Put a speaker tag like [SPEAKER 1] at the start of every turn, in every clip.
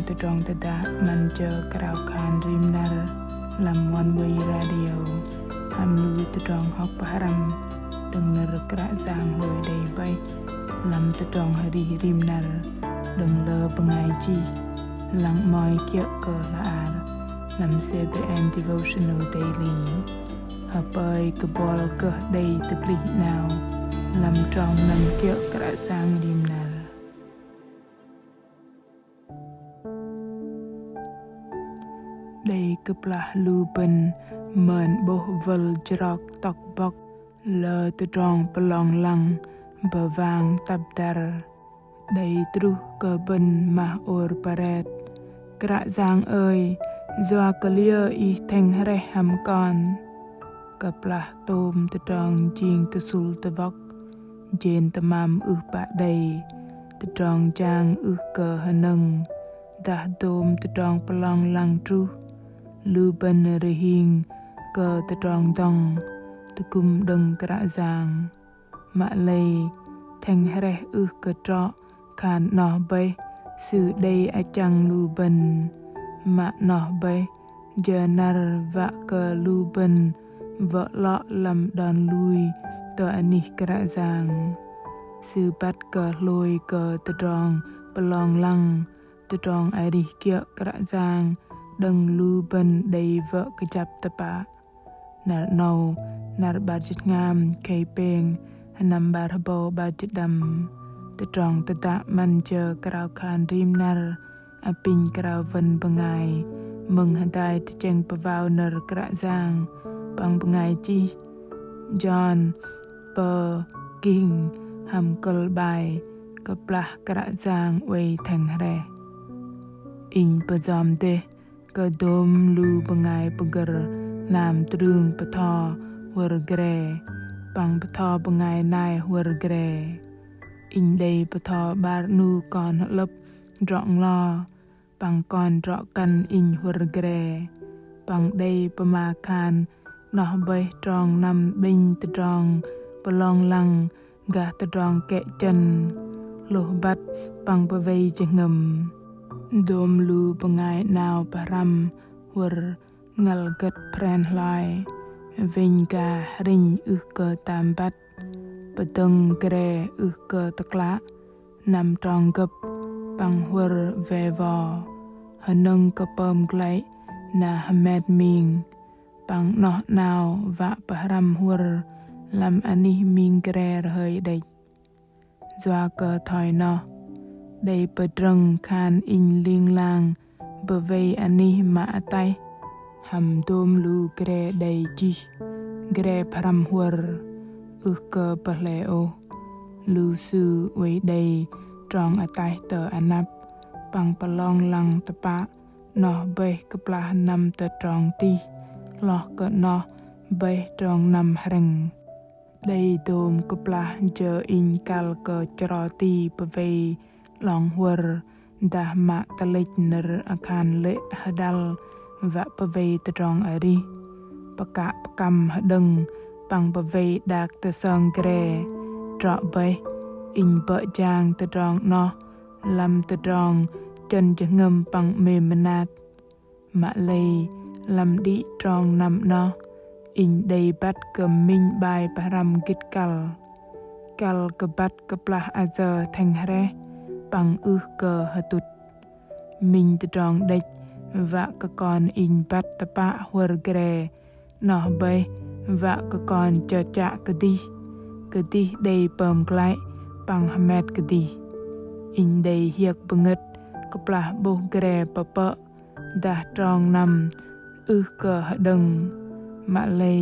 [SPEAKER 1] ตรองตะดะมันเจอกราวคานริมนาร์ลำวันเวราดิโอหำลูตรองฮอกปะรัมดึงนรกระจางลอยได้ใบลำตรองฮริริมนาร์ดึงเลบงายจีหลังมอยเกี่ยวกละอาร์ลำ CBN Devotional Daily ฮะเปยกบอลก็ได้ตบลีนาวลำจองนำเกี่ยวกระจางริมนาร์ได้กบละลูเป็นเหมือนโบวลจรอกตอกบกเลอตรองปลองลังบวางตับดาร์ได้ตรุกเป็นมาโอร์ปาเรตกระจางเอ่ยจวากเลียอีแทงเรหำก่อนกับละโตมตรองจิงตะสุลตะวกเจนตะมามปะใดตรองจางเกอหนึงดาโตมตรองปลองลังตรุลูบันเรหิงเกอตรองดองตะกุมดึงกระจางมะเลยแทงเรกระเจาะขานนอใบสื่อได้อาจังลูบันมะนอใบเจนาร์วะเกอลูบันวะเลาะลำดอนลุยตัวอนิกระจางสื่อปัดเกอลอยเกอตรองปลองลังตรองไอริเกียกระจางดังลูบันได้วะกจับตะปะนาร์เนานาร์บาดจิตงามเคยเปงนำบาร์โบบาดจิตดำตรองตะตะมันเจอกราวคานริมนาร์อปิงกราววันบงายมึงหันได้ตะเจงปะวาวนาร์กระจางปังบงายจีจอนเปอร์กิงหำกลบายกปลากระจางไว้แทงแรอิงประจอมเตกระดมลูบงายปกรนามตรึงปะทอหัวเกรปังปะทอบงายนายหัวเกรอิงได้ปะทอบาร์นูก่อนลบรองลอปังก่อนรอกันอิงหัวเกรปังได้ประมาคานนอใบตรองนำบิงตรองปลองลังกะตรองแกะจันโลบัดปังประเวจงมโดมลูปงายนาวปรำหัวงลกัดแพรนลายวิญการิงเกอตามบัดปะตึงเกรเกอตะกละนำตรองกับปังหัวเววอหนึงกะเปิมไกลนาฮเมดมิงปังนอนาววะปะรำหัวลำอันนี้มิงเกรเฮยเด็กจวาเกอถอยนอได้เปิดรังคานอิงลิงลางบเวอันนี้มาไตหำโดมลูเกรได้จีเกรพรำหัวเกอปะเลโอลูซูไว้ได้ตรองอไตเตออนับปังปะลองลังตะปะนอเบกปลานำตะตรองตีลอกกะนอเบตรองนำหริงได้โดมกปลาเจออินกัลกจรอตีปเวลองหัวดามาตะเล็กนรอาคารเละหดัลวะปเวตรองอริปะกะปะกำหดึงปังปเวดากตะซองเกรตรอเบอินเปจางตะตรองนอลำตะตรองจนจะเงิมปังเมมนาดมะเลยลำดิตรองนำนออินได้บัดกำมิงบายปรำกิดกัลกบัดกปลาอาเจอแทงเรปังเกอหตุดมิงตรองเด็กวะกะกอนอินบัดตะปะหัวเกรนอใบวะกะกอนเจจะกะดิได้เปิมไกลปังฮเมดกะดิอินได้เฮียกบงดกปลาโบเกรปะเปะดาตรองนำเกอหดึงมะเลย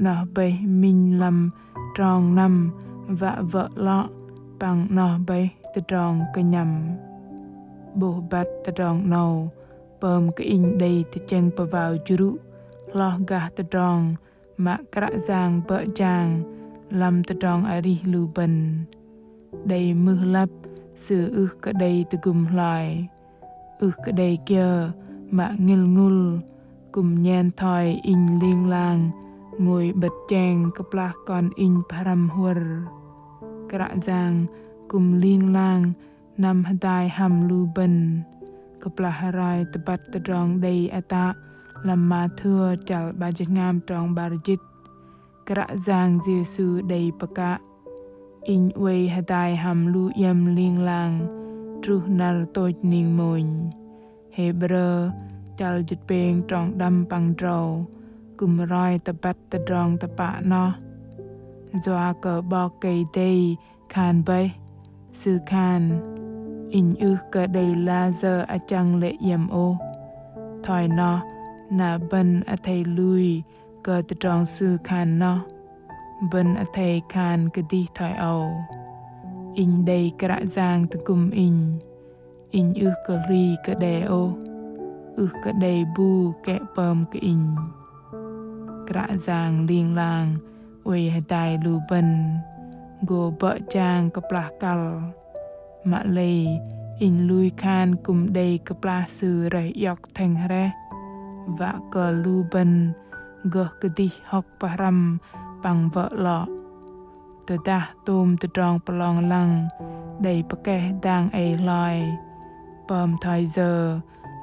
[SPEAKER 1] นอใบมิงลำตรองนำวะเวะเลาะปังนอใบตะตรองกะยำโบบัดตะตรองเนาเปิมกะอิงได้ตะเจงปะวาวจุรุลอกะตะตรองมะกระจางเปะจางลำตะตรองอริลูบันได้มือลับสื่อกะได้ตะกุมลายกะได้เกียมะงิลงุลกุมแยนถอยอิงเลียงลางงวยบัดแจงกะปลาก่อนอิงพรำหัวกระจางกุมเลียงลางนำหดายหำลูบัน กปลาหรายตะปัดตะรองใดอตะลำมาเถือจัลบาจงามตรองบารจิตกระจางเยซูใดปะกะอินเวหดายหำลูยมลิงลางทรูนาร์โตจนิงมวยเฮเบรจัลจิตเปงตรองดำปังโตรกุมรอยตะปัดตะรองตะปะเนาะจวากะบอกไกเตยคานไปซื้อคานอินกะได้ลาเซออาจังเละยมโอถอยเนาะนาบันอทัยลุยกะตะรองซื้อคานเนาะบันอทัยคานกะดิถอยเอาอินได้กระจางตะกุมอินกะลีกะแดโอกะได้บูแกะเปิมกะอินกระจางเลียงลางเวยให้ตายลูบันโกเบะจางกะปลากัลมะเลยอินลุยคานกุมเดกะปลาสือระยอกแทงแรวะกะลูบันกะกะดิฮอกปะรำปังเวะหลอตะดะตูมตะดองปลองลังได้ปะแกะดังไอลอยปอมทอยเซอ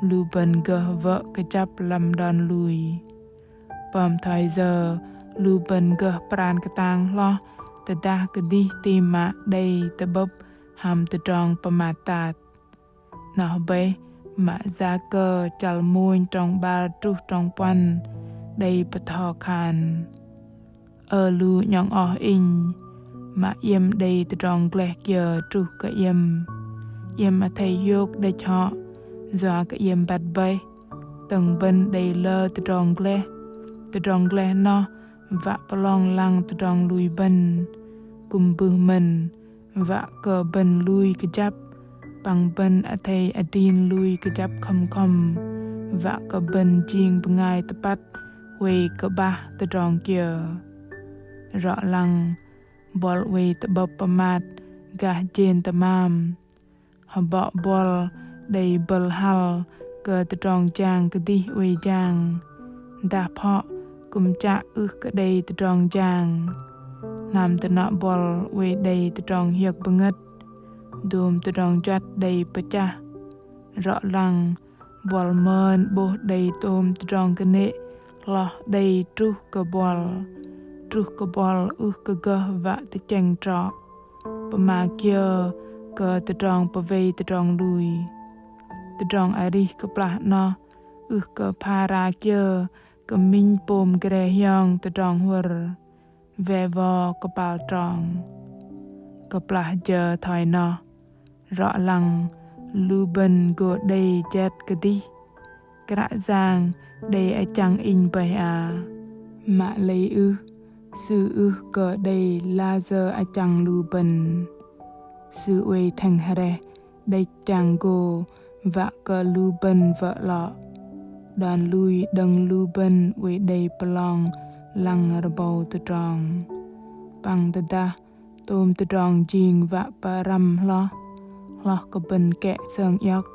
[SPEAKER 1] ลูบันกะเวะกะจับลำดอนลุยปอมทอยเซอลูบันกะปรานกะตางลอตะดะกะดิตีมะได้ตะบบหำตะดองปะมาตาดนอเบมะซาเกอจัลมวยตรองบาตุตรองปันได้ปะทอคานลูยองอออิงมะเยมได้ตะดองแกลกเยอตุกะเยมอทัยโยกได้เฉาะจวากะเยมบัดใบตึงบันได้เลอตะดองแกลเนาะวะปลองลังตะดองลุยบันกุมบือมันวะกะบันลุยกะจับปังบันอทัยอดีนลุยกะจับคำวะกะบันจิงปงายตะปัดเวกะบะตะดองเกียรอลังบอลเวตะบบประมาทกะเจนตะมามหบะบอลได้บลฮัลเกิดตะดองจางกะดิเวจางดาเพาะกุมจะกะได้ตะดองจางนำตะนะบอลเวได้ตะดองเฮียกบงัดดูมตะดองจัดได้ปะจ้ะรอลังบอลเมินโบได้ตูมตะดองกะเนลอได้ตรุกะบอลกะกะวะตะจังตรอปะมาเกียกะตะดองปะเวตะดองลุยตะดองอาริกะปลาเนาะกะพาราเกียกะมิงปมกะเรยองตะดองหัวเววอกะปาลตรองกะปลาเจอถอยเนาะรอลังลูบันโกได้เจ็ดกะดิกระจางได้ไอจังอิงไปมะเลยซื้อก็ได้ลาเซออาจังลูบันซื้อเวทังฮะเรได้จังโกวะก็ลูบันวะหลอดานลุยดังลูบันเวได้ปลองลังระเบาตะตรองปังตะดะตูมตะตรองจิงวะปะรำลอก็บันแกะเซิงยอก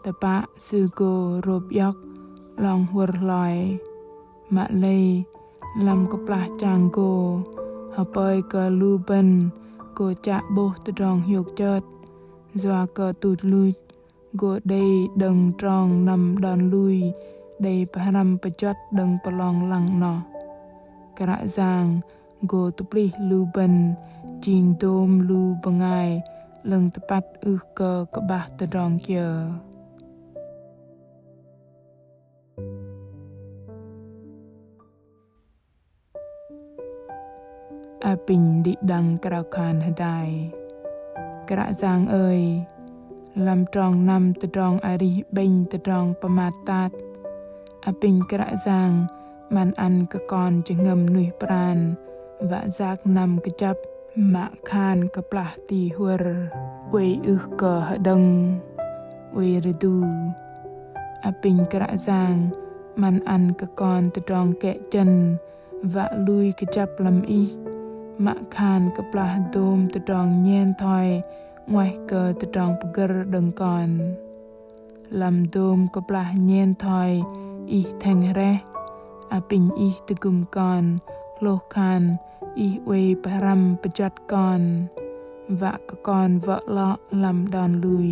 [SPEAKER 1] ตะปะซื้อโกรูปยอกลองหัวลอยมะเลยลำก็ปลาจางโกหาเปยก็ลูบันโกจะโบตะดองหยกเจิดจวาก็ตูดลุยโกได้ดังตรองนำดอนลุยได้พรำประจัดดังปลองหลังเนาะกระจางโกตุปลิลูบันจิงโดมลูบงายลังตะปัดกะบะตะดองเกียอาปิ่นดิดังกระคานหดายกระจางเอ่ยลำตรองนำตะดองอาริเบ่งตะดองประมาตาดอาปิ่นกระจางมันอันกะกอนจะเงิมหนุยปราณวะจากนำกระจับมะคานกะปลาตีหัวเวกะหดังเวรดูอาปิ่นกระจางมันอันกะกอนตะดองแกะจันวะลุยกระจับลำอีมะคานกะปลาโดมตะดองเย็นถอยงวยเกอตะดองปะกระดังก่อนลำโดมกะปลาเย็นถอยอีแทงแรอาปิ่นอีตะกุมก่อนโลคานอีเวปรำประจัดก่อนวะกะก่อนวะเลาะลำดอนลุย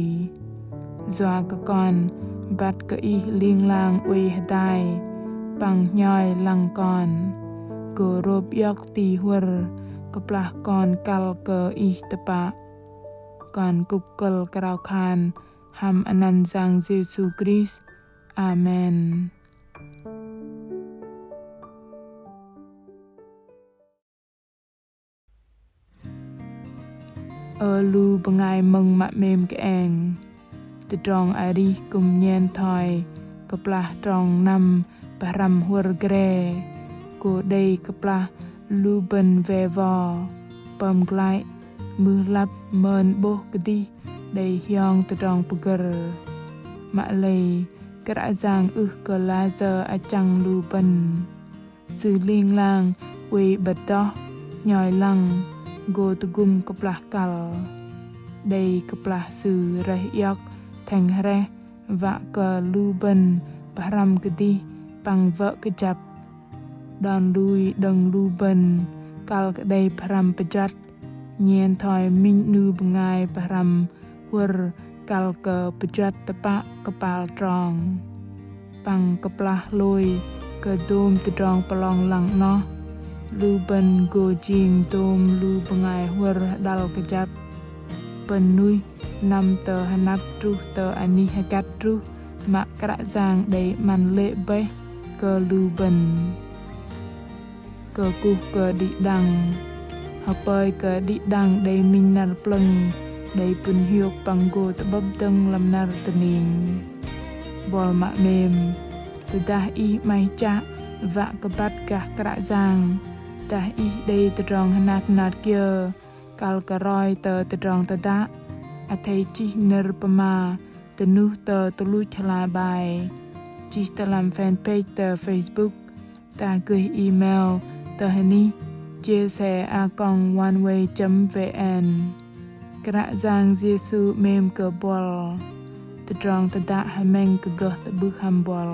[SPEAKER 1] doa ka kon bat ka I ling lang ui hadai pang nhoi lang kon go rob yok ti hur ka plah kon kal ka I tapa kon kup kal karau khan ham anan sang Giêsu Christ Amen. Lu bengai meng mak mem ke eng te trong ari kum nyen thoi kaplah trong nam param hur gre ko dei kaplah lu ben ve vo pam glai mư lap mơn boh kedi dei hyong te trong puger mak lei kra giang ka la giờ achang lu ben sư ling lang we batoh nhoi lang go tu gum kaplah kal đây kaplah sư reh yok thành reh va ka lu ben param kedi pang vợ kejap don lui deng lu ben kal ka đây param pejat nyen thoi min nu bengai param hur kal ka pejat tepak kepal trong pang kaplah loi ka dom te trong pelong lang no lu ben go jing dom lu bengai hur dal kejap penui nam tờ hanap tru tờ ani hakat tru mak kra giang đầy man lệ beh cơ lu ben cơ cu cơ đi đằng hapoi cơ đi đằng đầy min nar pleng đầy pun hiok panggo tebab teng lam nar tening bol mak mem tedah I mai cha va kebat kah kra giang dah I đầy terong hanat nat kia kal karoi tờ trong tada athai chi ner pama tenu tờ tulu chala bài chi talam fanpage tờ Facebook ta gửi email tờ hani chia sẻ a.oneway.vn kra giang Giêsu mem ke bol trong tada hameng ke gah te buk hambol